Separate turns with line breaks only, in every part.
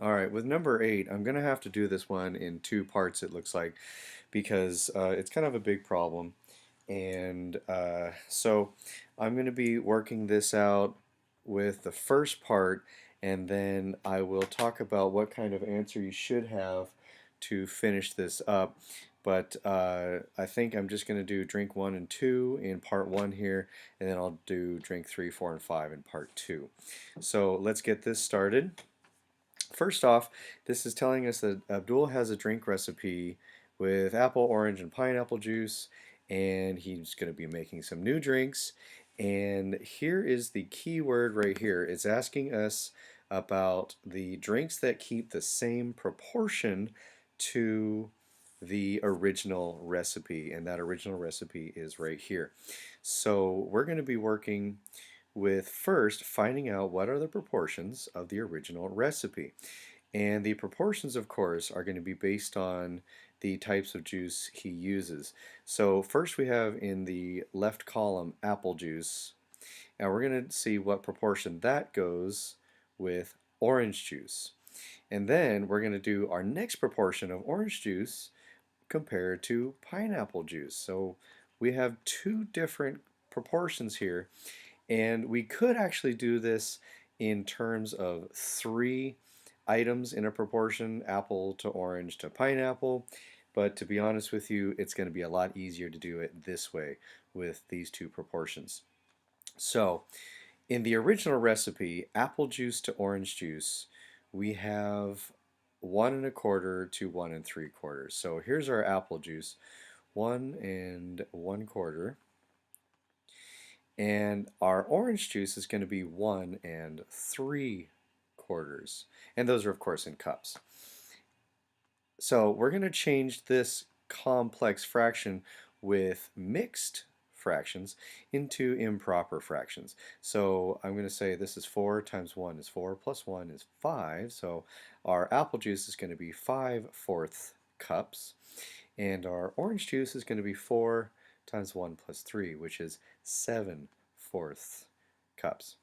All right, with number 8, I'm going to have to do this one in two parts, it looks like, because it's kind of a big problem. And so I'm going to be working this out with the first part, and then I will talk about what kind of answer you should have to finish this up. But I think I'm just going to do drink 1 and 2 in part 1 here, and then I'll do drink 3, 4, and 5 in part 2. So let's get this started. First off, this is telling us that Abdul has a drink recipe with apple, orange, and pineapple juice, and he's going to be making some new drinks. And here is the key word right here. It's asking us about the drinks that keep the same proportion to the original recipe, and that original recipe is right here. So we're going to be working with first finding out what are the proportions of the original recipe. And the proportions, of course, are going to be based on the types of juice he uses. So first we have in the left column apple juice. Now we're going to see what proportion that goes with orange juice. And then we're going to do our next proportion of orange juice compared to pineapple juice. So we have two different proportions here, and we could actually do this in terms of 3 items in a proportion, apple to orange to pineapple. But to be honest with you, it's going to be a lot easier to do it this way with these two proportions. So in the original recipe, apple juice to orange juice, we have 1 1/4 to 1 3/4. So here's our apple juice, 1 1/4. And our orange juice is going to be 1 3/4. And those are, of course, in cups. So we're going to change this complex fraction with mixed fractions into improper fractions. So I'm going to say this is 4 times 1 is 4 plus 1 is 5. So our apple juice is going to be 5/4 cups. And our orange juice is going to be 4 times 1 plus 3, which is 7/4 cups.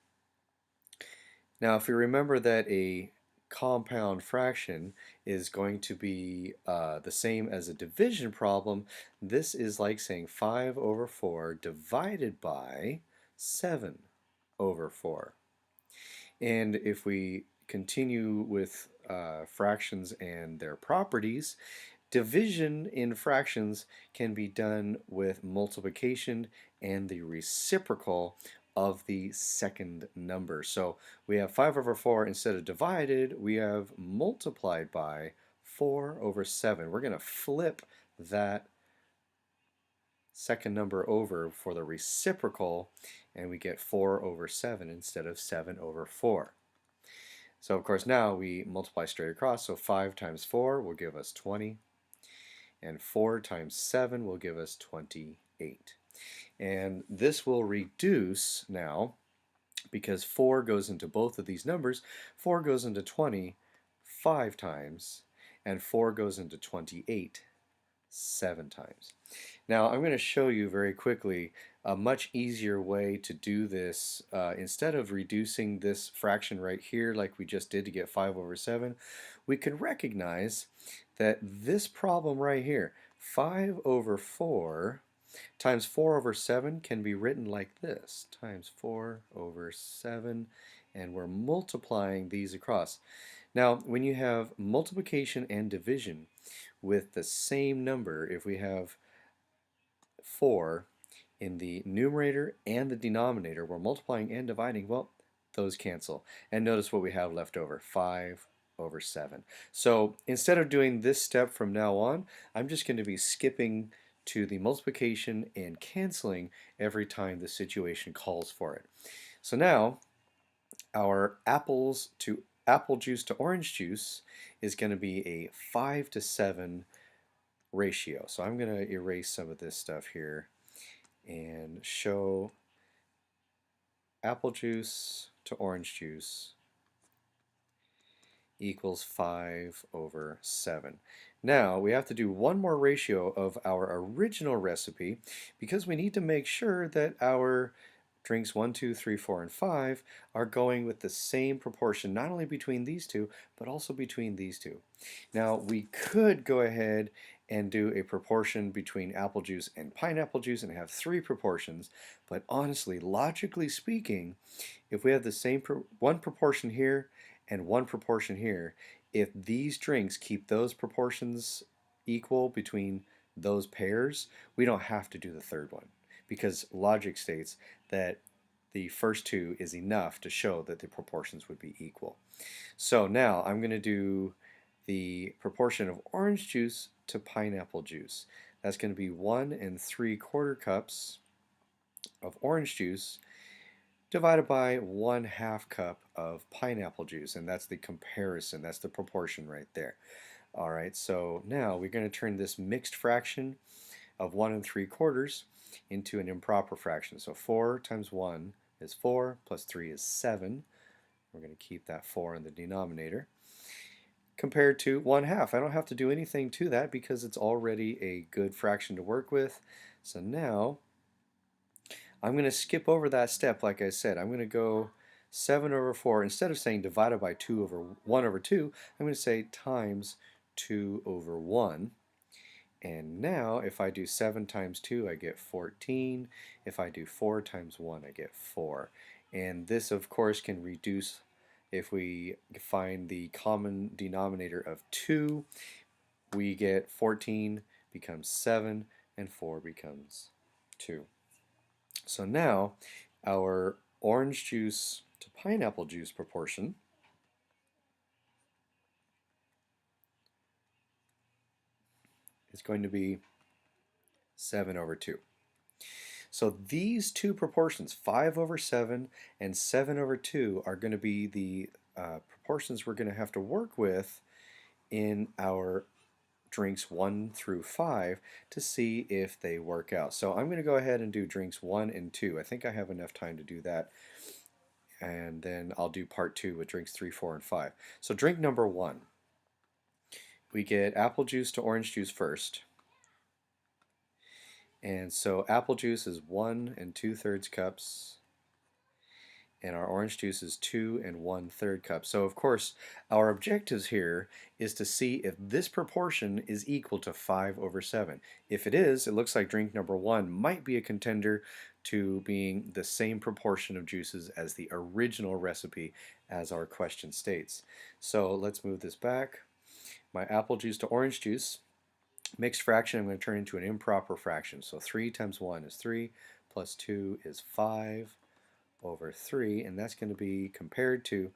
Now, if you remember that a compound fraction is going to be the same as a division problem, this is like saying 5/4 divided by 7/4. And if we continue with fractions and their properties, division in fractions can be done with multiplication and the reciprocal of the second number. So we have 5/4 instead of divided, we have multiplied by 4/7. We're going to flip that second number over for the reciprocal, and we get 4/7 instead of 7/4. So of course now we multiply straight across, so 5 times 4 will give us 20, and 4 times 7 will give us 28. And this will reduce now, because 4 goes into both of these numbers. 4 goes into 20 5 times, and 4 goes into 28 7 times. Now I'm going to show you very quickly a much easier way to do this. Instead of reducing this fraction right here like we just did to get 5/7, we can recognize that this problem right here, 5/4 times 4/7, can be written like this, times 4/7, and we're multiplying these across. Now, when you have multiplication and division with the same number, if we have 4 in the numerator and the denominator, we're multiplying and dividing, well, those cancel. And notice what we have left over, 5/7. So instead of doing this step from now on, I'm just going to be skipping to the multiplication and canceling every time the situation calls for it. So now our apple juice to orange juice is going to be a 5/7 ratio. So I'm going to erase some of this stuff here and show apple juice to orange juice equals 5/7. Now we have to do one more ratio of our original recipe because we need to make sure that our drinks 1, 2, 3, 4, and 5 are going with the same proportion, not only between these two, but also between these two. Now, we could go ahead and do a proportion between apple juice and pineapple juice and have three proportions, but honestly, logically speaking, if we have the same one proportion here and one proportion here, if these drinks keep those proportions equal between those pairs, we don't have to do the third one because logic states that the first two is enough to show that the proportions would be equal. So now I'm going to do the proportion of orange juice to pineapple juice. That's going to be 1 3/4 cups of orange juice divided by 1/2 cup of pineapple juice, and that's the comparison, that's the proportion right there. All right, so now we're going to turn this mixed fraction of 1 3/4 into an improper fraction. So 4 times 1 is 4, plus 3 is 7. We're going to keep that 4 in the denominator. Compared to 1/2. I don't have to do anything to that because it's already a good fraction to work with. So now I'm going to skip over that step like I said. I'm going to go 7 over 4. Instead of saying divided by 2 over 1 over 2, I'm going to say times 2 over 1. And now if I do 7 times 2, I get 14. If I do 4 times 1, I get 4. And this, of course, can reduce if we find the common denominator of 2. We get 14 becomes 7, and 4 becomes 2. So now our orange juice to pineapple juice proportion is going to be 7 over 2. So these two proportions, 5 over 7 and 7 over 2, are going to be the proportions we're going to have to work with in our drinks 1 through 5 to see if they work out. So I'm going to go ahead and do drinks 1 and 2. I think I have enough time to do that. And then I'll do part 2 with drinks 3, 4, and 5. So drink number 1. We get apple juice to orange juice first. And so apple juice is 1 2/3 cups, and our orange juice is 2 1/3 cups. So of course, our objectives here is to see if this proportion is equal to 5 over 7. If it is, it looks like drink number 1 might be a contender to being the same proportion of juices as the original recipe as our question states. So let's move this back. My apple juice to orange juice mixed fraction, I'm going to turn into an improper fraction. So 3 times 1 is 3, plus 2 is 5 over 3, and that's going to be compared to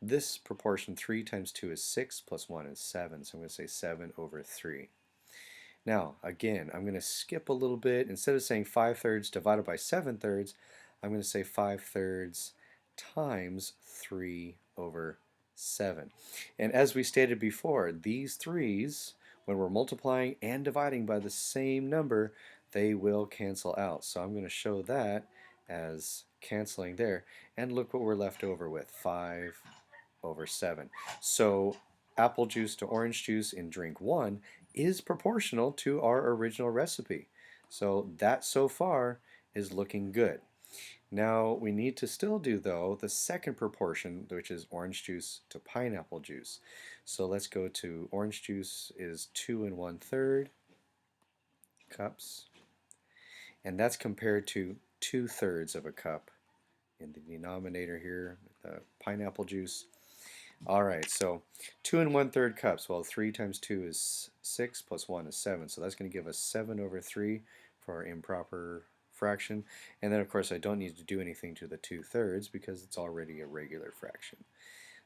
this proportion. 3 times 2 is 6, plus 1 is 7, so I'm going to say 7 over 3. Now, again, I'm going to skip a little bit. Instead of saying 5/3 divided by 7/3, I'm going to say 5/3 times 3 over 7. And as we stated before, these 3's, when we're multiplying and dividing by the same number, they will cancel out. So I'm going to show that as canceling there. And look what we're left over with, 5 over 7. So apple juice to orange juice in drink 1 is proportional to our original recipe. So that so far is looking good. Now we need to still do, though, the second proportion, which is orange juice to pineapple juice. So let's go to orange juice is 2 1/3 cups, and that's compared to 2/3 of a cup in the denominator here, the pineapple juice. All right, so 2 1/3 cups. Well, 3 times 2 is 6, plus 1 is 7. So that's going to give us 7 over 3 for our improper fraction. And then, of course, I don't need to do anything to the 2/3 because it's already a regular fraction.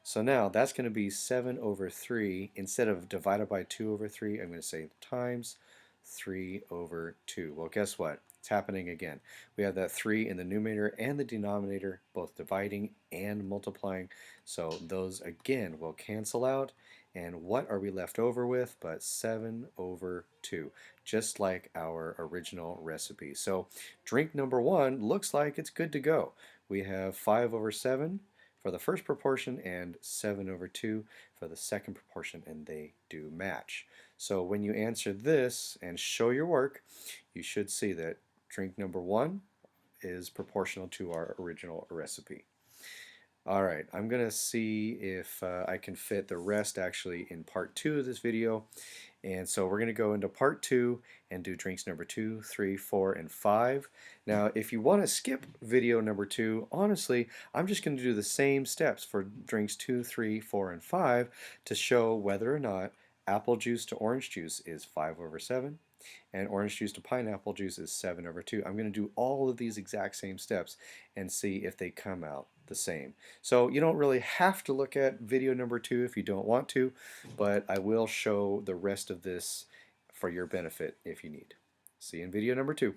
So now that's going to be 7 over 3. Instead of divided by 2 over 3, I'm going to say times 3 over 2. Well, guess what? It's happening again. We have that 3 in the numerator and the denominator, both dividing and multiplying. So those, again, will cancel out. And what are we left over with but 7 over 2, just like our original recipe. So drink number 1 looks like it's good to go. We have 5 over 7 for the first proportion and 7 over 2 for the second proportion, and they do match. So when you answer this and show your work, you should see that drink number 1 is proportional to our original recipe. Alright, I'm gonna see if I can fit the rest actually in part 2 of this video. And so we're going to go into part 2 and do drinks number 2, 3, 4, and 5. Now, if you want to skip video number 2, honestly, I'm just going to do the same steps for drinks 2, 3, 4, and 5 to show whether or not apple juice to orange juice is 5/7 and orange juice to pineapple juice is 7/2. I'm going to do all of these exact same steps and see if they come out the same. So you don't really have to look at video number 2 if you don't want to, but I will show the rest of this for your benefit if you need. See you in video number 2.